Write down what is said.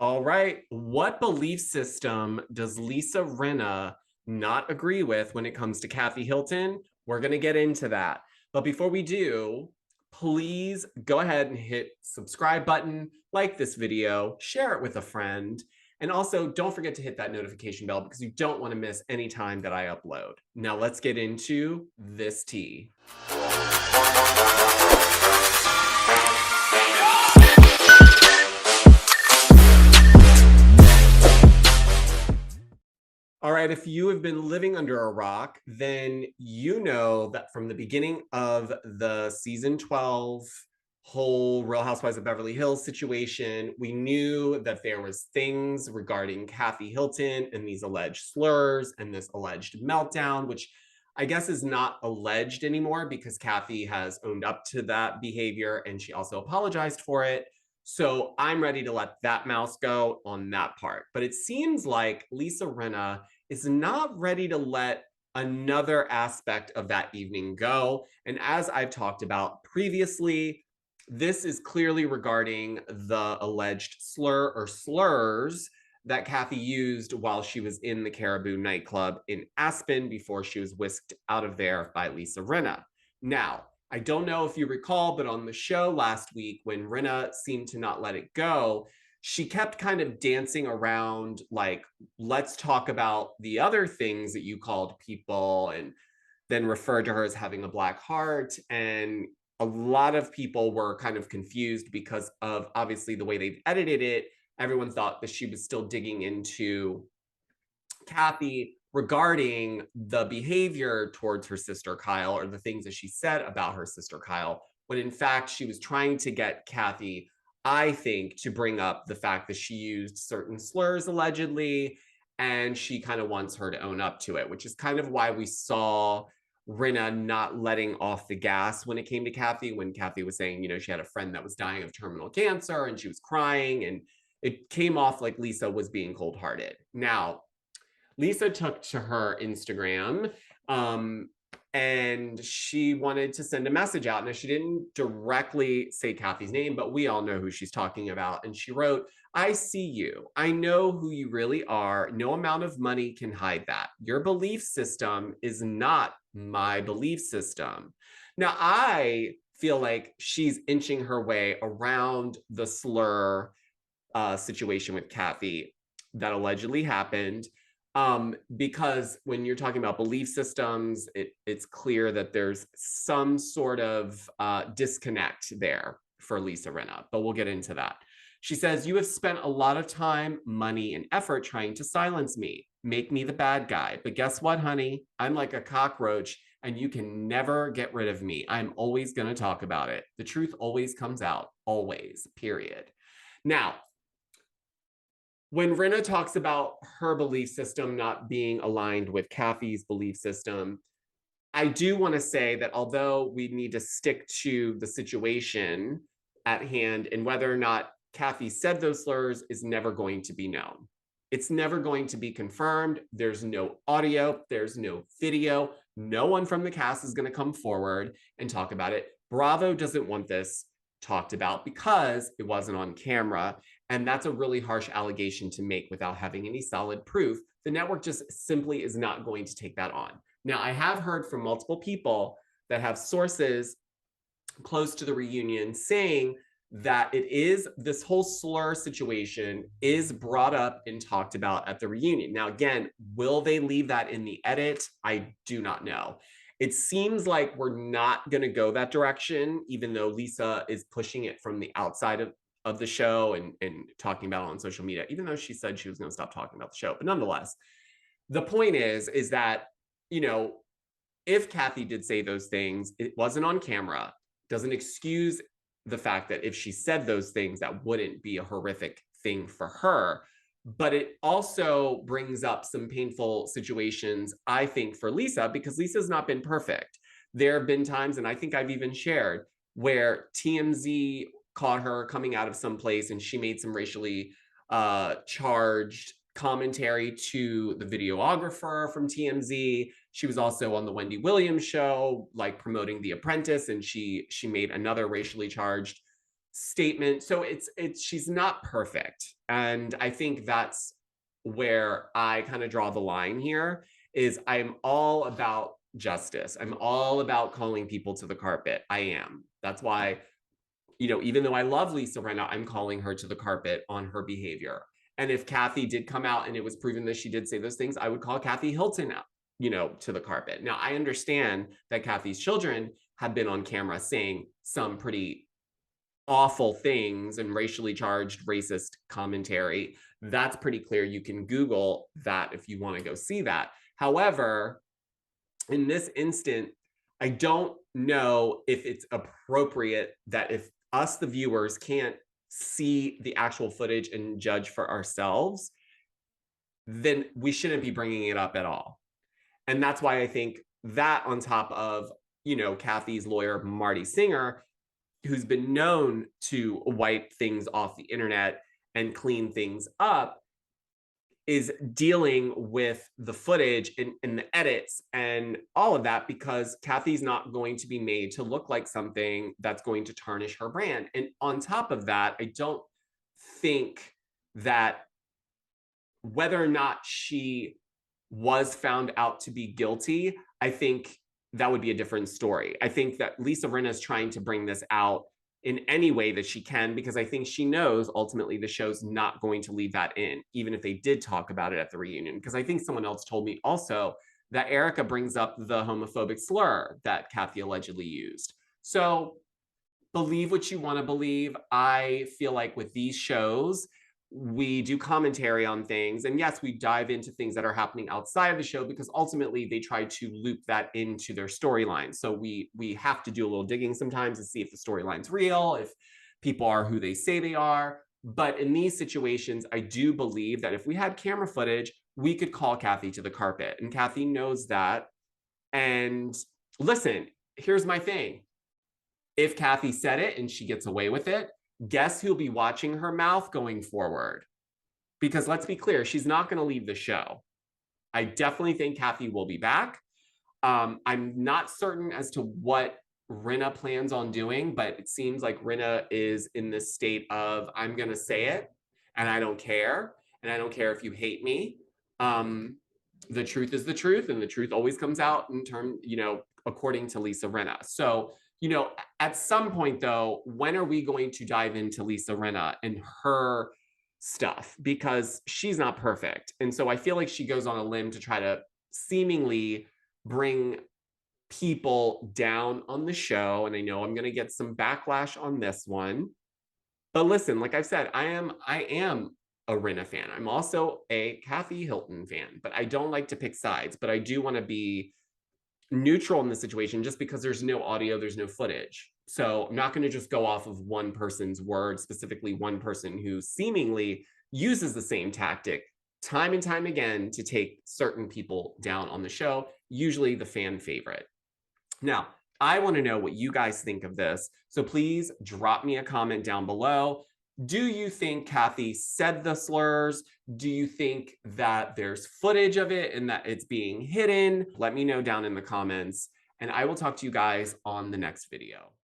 All right. What belief system does Lisa Rinna not agree with when it comes to Kathy Hilton? We're going to get into that. But before we do, please go ahead and hit subscribe button, like this video, share it with a friend, and also don't forget to hit that notification bell because you don't want to miss any time that I upload. Now let's get into this tea. All right, if you have been living under a rock, then you know that from the beginning of the season 12 whole Real Housewives of Beverly Hills situation, we knew that there was things regarding Kathy Hilton and these alleged slurs and this alleged meltdown, which I guess is not alleged anymore because Kathy has owned up to that behavior and she also apologized for it. So I'm ready to let that mouse go on that part. But it seems like Lisa Rinna is not ready to let another aspect of that evening go. And as I've talked about previously, this is clearly regarding the alleged slur or slurs that Kathy used while she was in the Caribou nightclub in Aspen before she was whisked out of there by Lisa Rinna. Now, I don't know if you recall, but on the show last week, when Rinna seemed to not let it go, she kept kind of dancing around like, let's talk about the other things that you called people, and then referred to her as having a black heart. And a lot of people were kind of confused because of obviously the way they've edited it. Everyone thought that she was still digging into Kathy regarding the behavior towards her sister Kyle, or the things that she said about her sister Kyle, when in fact she was trying to get Kathy, I think, to bring up the fact that she used certain slurs allegedly, and she kind of wants her to own up to it, which is kind of why we saw Rinna not letting off the gas when it came to Kathy, when Kathy was saying, she had a friend that was dying of terminal cancer and she was crying, and it came off like Lisa was being cold-hearted. Now, Lisa took to her Instagram and she wanted to send a message out. Now, she didn't directly say Kathy's name, but we all know who she's talking about. And she wrote, "I see you. I know who you really are. No amount of money can hide that. Your belief system is not my belief system." Now, I feel like she's inching her way around the slur situation with Kathy that allegedly happened, because when you're talking about belief systems, it's clear that there's some sort of disconnect there for Lisa Rinna, but we'll get into that. She says, "You have spent a lot of time, money, and effort trying to silence me, make me the bad guy. But guess what, honey? I'm like a cockroach and you can never get rid of me. I'm always going to talk about it. The truth always comes out, always, period." Now, when Rinna talks about her belief system not being aligned with Kathy's belief system, I do want to say that although we need to stick to the situation at hand, and whether or not Kathy said those slurs is never going to be known. It's never going to be confirmed. There's no audio, there's no video. No one from the cast is going to come forward and talk about it. Bravo doesn't want this talked about because it wasn't on camera. And that's a really harsh allegation to make without having any solid proof. The network just simply is not going to take that on. Now, I have heard from multiple people that have sources close to the reunion saying that it is, this whole slur situation is brought up and talked about at the reunion. Now, again, will they leave that in the edit? I do not know. It seems like we're not going to go that direction, even though Lisa is pushing it from the outside of the show and talking about it on social media, even though she said she was going to stop talking about the show. But nonetheless, the point is that, if Kathy did say those things, it wasn't on camera, doesn't excuse the fact that if she said those things, that wouldn't be a horrific thing for her. But it also brings up some painful situations, I think, for Lisa, because Lisa's not been perfect. There have been times, and I think I've even shared, where TMZ caught her coming out of some place and she made some racially charged commentary to the videographer from TMZ. She was also on the Wendy Williams show, like promoting The Apprentice, and she made another racially charged statement. So she's not perfect. And I think that's where I kind of draw the line here is I'm all about justice. I'm all about calling people to the carpet. I am. That's why, even though I love Lisa Rinna, I'm calling her to the carpet on her behavior. And if Kathy did come out and it was proven that she did say those things, I would call Kathy Hilton out, to the carpet. Now, I understand that Kathy's children have been on camera saying some pretty awful things and racially charged racist commentary. That's pretty clear. You can Google that if you want to go see that. However, in this instant, I don't know if it's appropriate that if us, the viewers, can't see the actual footage and judge for ourselves, then we shouldn't be bringing it up at all. And that's why I think that on top of, Kathy's lawyer, Marty Singer, who's been known to wipe things off the internet and clean things up, is dealing with the footage and the edits and all of that, because Kathy's not going to be made to look like something that's going to tarnish her brand. And on top of that, I don't think that whether or not she was found out to be guilty, I think that would be a different story. I think that Lisa Rinna is trying to bring this out in any way that she can, because I think she knows ultimately the show's not going to leave that in, even if they did talk about it at the reunion. Because I think someone else told me also that Erica brings up the homophobic slur that Kathy allegedly used. So believe what you want to believe. I feel like with these shows, we do commentary on things, and yes, we dive into things that are happening outside of the show, because ultimately they try to loop that into their storyline. So we have to do a little digging sometimes to see if the storyline's real, if people are who they say they are. But in these situations, I do believe that if we had camera footage, we could call Kathy to the carpet, and Kathy knows that. And listen, here's my thing. If Kathy said it and she gets away with it, guess who'll be watching her mouth going forward? Because let's be clear, she's not going to leave the show. I definitely think Kathy will be back. I'm not certain as to what Rinna plans on doing, but it seems like Rinna is in this state of, I'm going to say it and I don't care. And I don't care if you hate me. The truth is the truth, and the truth always comes out in terms, according to Lisa Rinna. So, at some point though, when are we going to dive into Lisa Rinna and her stuff? Because she's not perfect. And so I feel like she goes on a limb to try to seemingly bring people down on the show. And I know I'm going to get some backlash on this one. But listen, like I've said, I am a Rinna fan. I'm also a Kathy Hilton fan, but I don't like to pick sides. But I do want to be neutral in the situation, just because there's no audio, there's no footage. So I'm not going to just go off of one person's word, specifically one person who seemingly uses the same tactic time and time again to take certain people down on the show, usually the fan favorite. Now, I want to know what you guys think of this. So please drop me a comment down below. Do you think Kathy said the slurs? Do you think that there's footage of it and that it's being hidden? Let me know down in the comments, and I will talk to you guys on the next video.